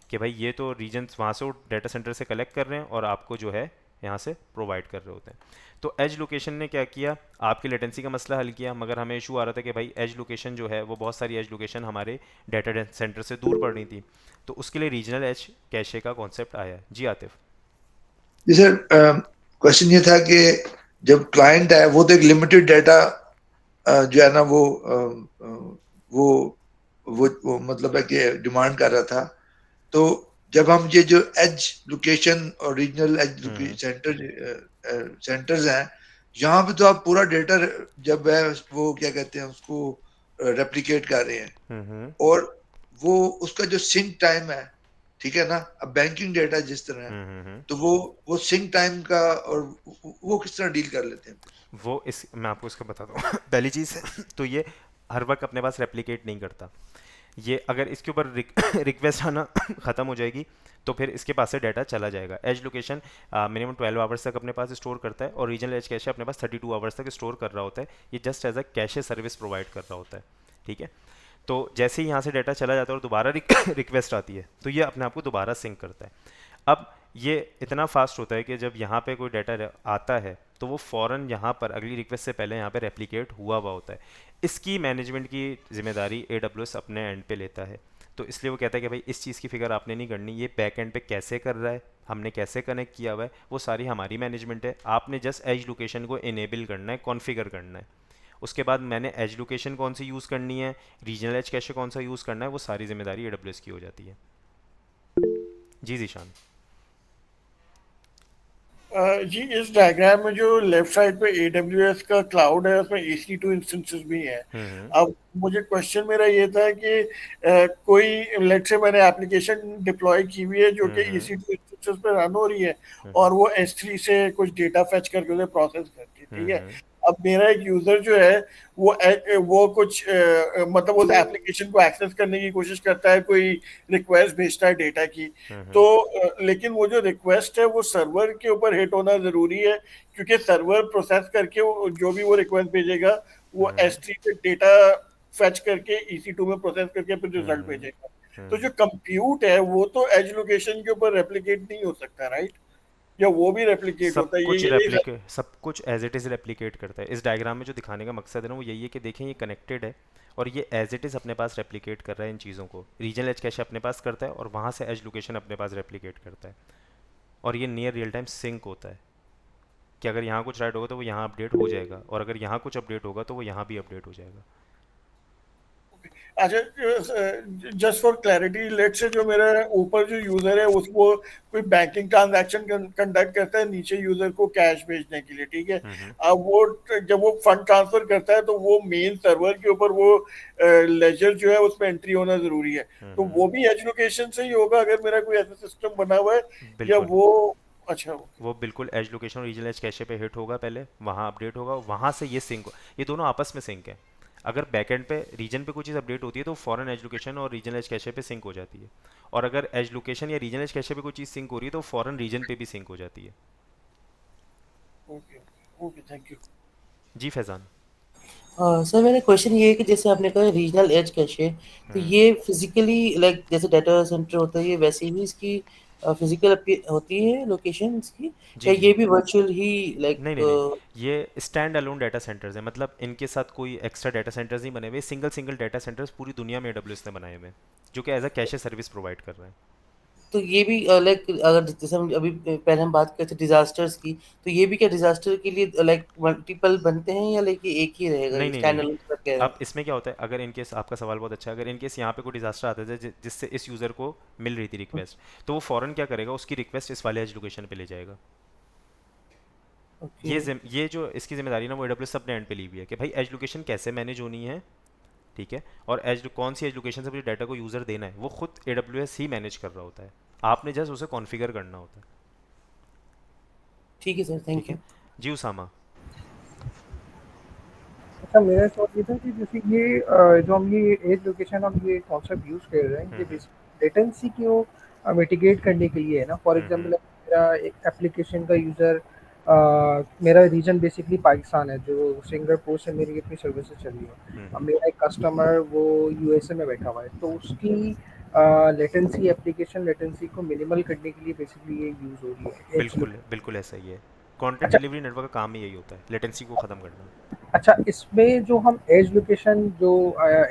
कि भाई ये तो रीजन वहाँ से वो डाटा सेंटर से कलेक्ट कर रहे हैं और आपको जो है यहाँ से प्रोवाइड कर रहे होते हैं। तो एज लोकेशन ने क्या किया, आपकी लेटेंसी का मसला हल किया, मगर हमें इशू आ रहा था कि भाई एज लोकेशन जो है वो बहुत सारी एज लोकेशन हमारे डाटा सेंटर से दूर पड़ रही थी, तो उसके लिए रीजनल एज कैशे का कॉन्सेप्ट आया। जी आतिफ। जी सर, क्वेश्चन ये था कि जब क्लाइंट है वो तो एक लिमिटेड डाटा जो है ना वो मतलब है कि डिमांड कर रहा था। तो जब हम ये जो एज लोकेशन और रीजनल एज सेंटर्स हैं, यहाँ पे तो आप पूरा डेटा जब है वो क्या कहते हैं उसको रेप्लिकेट कर रहे हैं, हम्म और वो उसका जो सिंक टाइम है, ठीक है ना, अब बैंकिंग डेटा जिस तरह है, हम्म। तो वो सिंक टाइम का, और वो किस तरह डील कर लेते हैं फिर? वो इस मैं आपको इसका बताता हूँ पहली चीज़ तो ये हर वक्त अपने पास रेप्लिकेट नहीं करता। ये अगर इसके ऊपर रिक्वेस्ट आना ख़त्म हो जाएगी तो फिर इसके पास से डाटा चला जाएगा। एज लोकेशन मिनिमम 12 आवर्स तक अपने पास स्टोर करता है, और रीजनल एज कैशे अपने पास 32 आवर्स तक स्टोर कर रहा होता है। ये just as a cache service provide कर रहा होता है, ठीक है। तो जैसे ही यहाँ से डाटा चला जाता है और दोबारा रिक्वेस्ट आती है तो ये अपने आप को दोबारा सिंक करता है। अब ये इतना फास्ट होता है कि जब यहाँ पे कोई डाटा आता है तो वो फ़ौरन यहाँ पर अगली रिक्वेस्ट से पहले यहाँ पे रेप्लिकेट हुआ हुआ होता है। इसकी मैनेजमेंट की जिम्मेदारी AWS अपने एंड पे लेता है। तो इसलिए वो कहता है कि भाई इस चीज़ की फिक्र आपने नहीं करनी, ये बैक एंड पे कैसे कर रहा है, हमने कैसे कनेक्ट किया हुआ है, वो सारी हमारी मैनेजमेंट है। आपने जस्ट एज लोकेशन को इनेबल करना है, कॉन्फ़िगर करना है। उसके बाद मैंने एज लोकेशन कौन सी यूज़ करनी है, रीजनल एज कैशे कौन सा यूज़ करना है, वो सारी जिम्मेदारी AWS की हो जाती है। जी जीशान। जी, इस डायग्राम में जो लेफ्ट साइड पे AWS का क्लाउड है उसमें EC2 इंस्टेंसेस भी हैं। हम्म अब मुझे क्वेश्चन मेरा ये था कि कोई लेट से मैंने एप्लीकेशन डिप्लॉय की हुई है जो कि हम्म EC2 इंस्टेंसेस पे रन हो रही है, हम्म और वो S3 से कुछ डेटा फेच करके उसे प्रोसेस करती है, ठीक है। हम्म अब मेरा एक यूजर जो है वो कुछ मतलब उस एप्लीकेशन को एक्सेस करने की कोशिश करता है, कोई रिक्वेस्ट भेजता है डेटा की, तो हम्म लेकिन वो जो रिक्वेस्ट है वो सर्वर के ऊपर हिट होना जरूरी है, क्योंकि सर्वर प्रोसेस करके जो भी वो रिक्वेस्ट भेजेगा वो हम्म S3 से डेटा फेच करके EC2 में प्रोसेस करके फिर रिजल्ट हम्म भेजेगा। तो हम्म। जो कंप्यूट है वो तो एज लोकेशन के ऊपर रेप्लिकेट नहीं हो सकता, राइट? या वो भी रेप्लिकेट होता है? सब कुछ एज इट इज़ रेप्लिकेट करता है। इस डायग्राम में जो दिखाने का मकसद है ना वो यही है कि देखें ये कनेक्टेड है, और ये एज इट इज़ अपने पास रेप्लिकेट कर रहा है इन चीज़ों को। रीजनल एज कैशे अपने पास करता है और वहाँ से एज लोकेशन अपने पास रेप्लिकेट करता है, और ये नियर रियल टाइम सिंक होता है कि अगर यहाँ कुछ राइट होगा तो वो यहाँ अपडेट हो जाएगा, और अगर यहाँ कुछ अपडेट होगा तो वो यहाँ भी अपडेट हो जाएगा। अच्छा, जस्ट फॉर क्लैरिटी, लेट से जो मेरा ऊपर जो यूजर है उसको कोई बैंकिंग ट्रांजैक्शन कंडक्ट करता है नीचे यूजर को कैश भेजने के लिए, ठीक है। हम्म अब वो जब वो फंड ट्रांसफर करता है तो वो मेन सर्वर के ऊपर वो लेजर जो है उसमें एंट्री होना जरूरी है, तो हम्म। वो भी एज लोकेशन से ही होगा अगर मेरा कोई ऐसा सिस्टम बना हुआ है, या बिल्कुल, वो? अच्छा, वो बिल्कुल एज लोकेशन और रीजनल एज कैशे पे हिट होगा, पहले वहाँ अपडेट होगा, वहाँ से ये सिंक, ये दोनों आपस में सिंक है। अगर बैकएंड पे रीजन पे कोई चीज़ अपडेट होती है तो फॉरन एज लोकेशन और रीजनल एज कैशे पे सिंक हो जाती है, और अगर एज लोकेशन या रीजनल एज कैशे पे कोई चीज़ सिंक हो रही है तो फॉरन रीजन पे भी सिंक हो जाती है। Okay okay, thank you. जी फैज़ान। सर मेरा क्वेश्चन ये है कि जैसे आपने कहा रीजनल एज कैशे, तो हम्म, ये फिजिकली लाइक जैसे डाटा सेंटर होता है ये वैसे ही इसकी फिजिकल होती है लोकेशन इसकी, जी या जी। ये भी वर्चुअल ही लाइक? नहीं नहीं नहीं, ये स्टैंड अलोन डाटा सेंटर्स हैं, मतलब इनके साथ कोई एक्स्ट्रा डाटा सेंटर्स नहीं बने हुए, सिंगल सिंगल डाटा सेंटर्स पूरी दुनिया में AWS ने बनाए हुए हैं जो कि as a cache service provide कर रहे हैं। तो ये भी लाइक अगर जैसे हम अभी पहले हम बात करते डिजास्टर्स की, तो ये भी क्या डिजास्टर के लिए लाइक मल्टीपल बनते हैं, या लाइक एक ही रहेगा नहीं ये नहीं नहीं स्टैंड नहीं। अलोन कह रहे हैं? अब इसमें क्या होता है, अगर इनकेस आपका सवाल बहुत अच्छा है, अगर इनकेस यहाँ पे कोई डिजास्टर आता है जिससे इस यूज़र को मिल रही थी रिक्वेस्ट, तो वो फ़ौरन क्या करेगा, उसकी रिक्वेस्ट इस वाले एज लोकेशन पे ले जाएगा। ओके। ये जो इसकी जिम्मेदारी ना वो AWS अपने एंड पे ली हुई है कि भाई एज लोकेशन कैसे मैनेज होनी है, ठीक है, और एज कौन सी एज लोकेशन से मुझे डाटा को यूज़र देना है वो खुद AWS ही मैनेज कर रहा होता है, आपने जस्ट उसे कॉन्फ़िगर करना होता है। ठीक है सर, ठीक थैंक है। यू। जी उसामा। अच्छा, मेरा सवाल ये था कि जैसे ये जो हम ये एज लोकेशन हम ये कॉन्सेप्ट यूज़ कर रहे हैं, ये हम्म लेटेंसी को मिटिगेट करने के लिए है ना। फॉर हम्म एग्जांपल मेरा एक एप्लीकेशन का यूज़र, मेरा रीजन बेसिकली पाकिस्तान है, जो सिंगापुर से मेरी अपनी सर्विसेज चल रही है। अब हम्म। मेरा एक कस्टमर वो यूएसए में बैठा हुआ है, तो उसकी लेटेंसी, एप्लीकेशन लेटेंसी को मिनिमल करने के लिए बेसिकली ये यूज़ हो रही है एज। बिल्कुल बिल्कुल ऐसा ही है, कंटेंट अच्छा, डिलीवरी नेटवर्क का काम ही यही होता है, लेटेंसी को ख़त्म करना। अच्छा, इसमें जो हम एज लोकेशन जो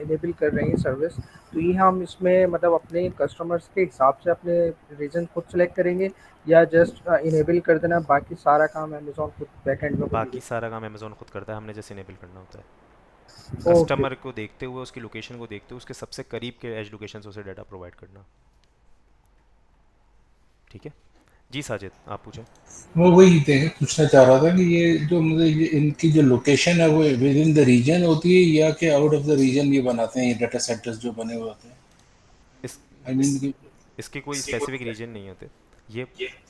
इनेबल कर रहे हैं सर्विस, तो ये हम इसमें मतलब अपने कस्टमर्स के हिसाब से अपने रीजन खुद सेलेक्ट करेंगे, या जस्ट इनेबल कर देना, बाकी सारा काम अमेज़न खुद बैकएंड में खुद ही बाकी सारा काम अमेजोन खुद करता है, हमने जैसे इनेबल करना होता है। देगा? ओके। कस्टमर को देखते हुए, उसकी लोकेशन को देखते हुए उसके सबसे करीब के एज लोकेशन से उसे डाटा प्रोवाइड करना, ठीक है। जी साजिद, आप पूछें। मैं वही पूछना चाह रहा था कि ये जो मतलब ये इनकी जो लोकेशन है वो विद इन द रीजन होती है या कि आउट ऑफ द रीजन ये बनाते हैं ये डाटा सेंटर्स जो बने हुए होते हैं? इस आई मीन इसके कोई स्पेसिफिक रीजन नहीं होते, ये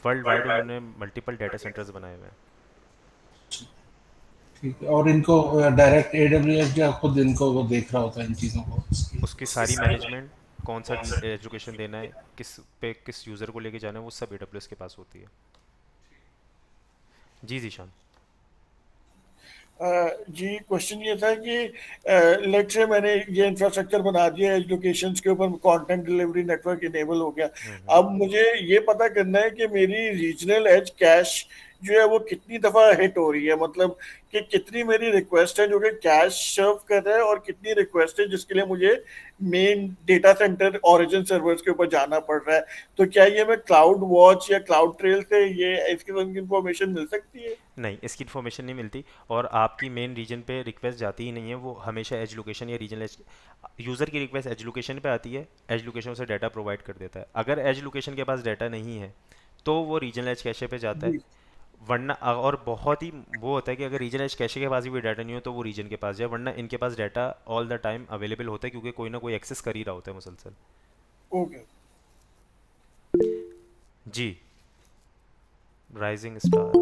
वर्ल्ड वाइड उन्होंने मल्टीपल डाटा सेंटर्स बनाए हुए हैं। ठीक है, और इनको डायरेक्ट एडब्ल्यूएस या खुद इनको वो देख रहा होता है इन चीज़ों को इसकी? उसकी सारी मैनेजमेंट, कौन सा एजुकेशन देना है, किस पे किस यूज़र को लेके जाना है, वो सब AWS के पास होती है। जी जीशान। जी क्वेश्चन ये था कि लेट से मैंने ये इंफ्रास्ट्रक्चर बना दिया है, लोकेशंस के ऊपर कंटेंट डिलीवरी नेटवर्क इनेबल हो गया। अब मुझे ये पता करना है कि मेरी रीजनल एज कैश जो है वो कितनी दफा हिट हो रही है, मतलब कि कितनी मेरी रिक्वेस्ट है जो कि कैश सर्व कर रहा है और कितनी रिक्वेस्ट है जिसके लिए मुझे main data centre origin servers के ऊपर जाना पड़ रहा है। तो क्या ये मैं क्लाउड वॉच या क्लाउड ट्रेल से ये इसकी इंफॉर्मेशन मिल सकती है? नहीं, इसकी इन्फॉर्मेशन नहीं मिलती, और आपकी मेन रीजन पे रिक्वेस्ट जाती ही नहीं है, वो हमेशा एज लोकेशन या रीजनल एज, यूज़र की रिक्वेस्ट एज लोकेशन पे आती है, एज लोकेशन उसे डाटा प्रोवाइड कर देता है। अगर एज लोकेशन के पास डाटा नहीं है तो वो रीजनल एज कैशे पे जाता है, जी वरना और बहुत ही वो होता है कि अगर रीजन एज कैशे के पास भी डाटा नहीं हो तो वो रीजन के पास जाए, वरना इनके पास data all the time available होता है क्योंकि कोई ना कोई एक्सेस कर ही रहा होता है मुसलसल। ओके। जी, राइजिंग स्टार,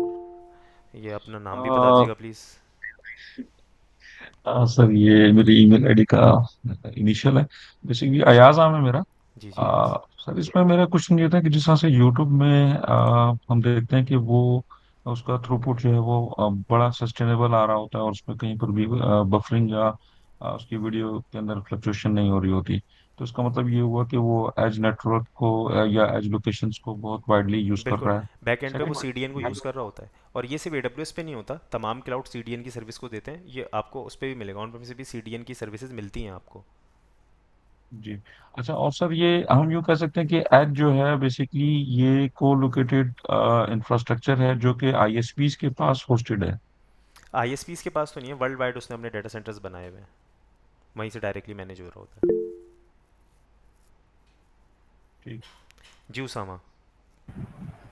ये अपना नाम भी बता आ, दीजिएगा प्लीज़। सर ये मेरी ईमेल आईडी का इनिशियल है, बेसिकली अयाज नाम है मेरा। जी जी अयाज। सर इसमें मेरा क्वेश्चन ये था कि जिस तरह से यूट्यूब में हम देखते हैं कि वो उसका थ्रूपुट जो है वो बड़ा सस्टेनेबल आ रहा होता है और उसमें कहीं पर भी बफरिंग या उसकी वीडियो के अंदर फ्लक्चुएशन नहीं हो रही होती। तो इसका मतलब ये हुआ कि वो एज नेटवर्क को या एज लोकेशंस को बहुत वाइडली यूज कर बिल्कुल, रहा है। बैक एंड पे वो सेकंड CDN को यूज़ कर रहा होता है, और ये सिर्फ AWS पे नहीं होता, तमाम क्लाउड CDN की सर्विस को देते हैं, ये आपको उस पर भी मिलेगा, ऑन प्रेमिस भी CDN की सर्विसेज मिलती हैं आपको। जी। अच्छा, और सर ये हम यूँ कह सकते हैं कि एज जो है बेसिकली ये को लोकेटेड इंफ्रास्ट्रक्चर है जो कि आईएसपीज के पास होस्टेड है। ISPs के पास तो नहीं है, वर्ल्ड वाइड उसने अपने डाटा सेंटर्स बनाए हुए हैं, वहीं से डायरेक्टली मैनेज हो रहा होता है। ठीक। जी उसामा।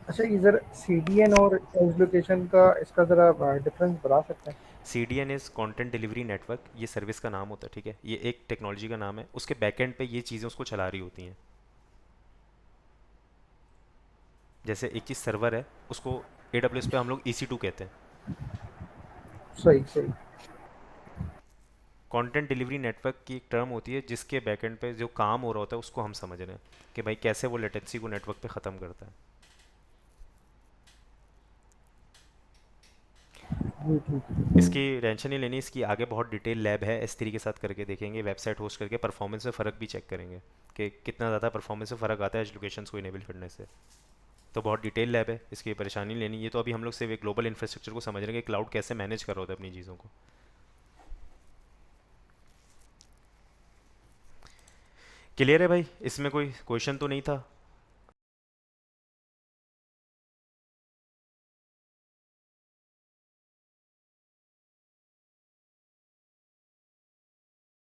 अच्छा, इधर सीडीएन और एज लोकेशन का इसका ज़रा डिफरेंस बता सकते हैं? CDN is content delivery network, ये सर्विस का नाम होता है, ठीक है, ये एक टेक्नोलॉजी का नाम है, उसके बैक एंड पे ये चीज़ें उसको चला रही होती हैं। जैसे एक चीज़ सर्वर है, उसको AWS पे हम लोग EC2 कहते हैं। सही सही। कंटेंट डिलीवरी नेटवर्क की एक टर्म होती है जिसके बैकएंड पे जो काम हो रहा होता है उसको हम समझ रहे हैं कि भाई कैसे वो लेटेंसी को नेटवर्क पे ख़त्म करता है। जी ठीक है। इसकी टेंशन नहीं लेनी, इसकी आगे बहुत डिटेल लैब है, S3 के साथ करके देखेंगे, वेबसाइट होस्ट करके परफॉर्मेंस में फ़र्क भी चेक करेंगे कि कितना ज़्यादा परफॉर्मेंस में फ़र्क आता है एज लोकेशंस को इनेबल करने से। तो बहुत डिटेल लैब है, इसकी परेशानी नहीं लेनी, ये तो अभी हम लोग सिर्फ एक ग्लोबल इंफ्रास्ट्रक्चर को समझ रहे हैं कि क्लाउड कैसे मैनेज कर रहा होता है अपनी चीज़ों को। क्लियर है भाई, इसमें कोई क्वेश्चन तो नहीं था?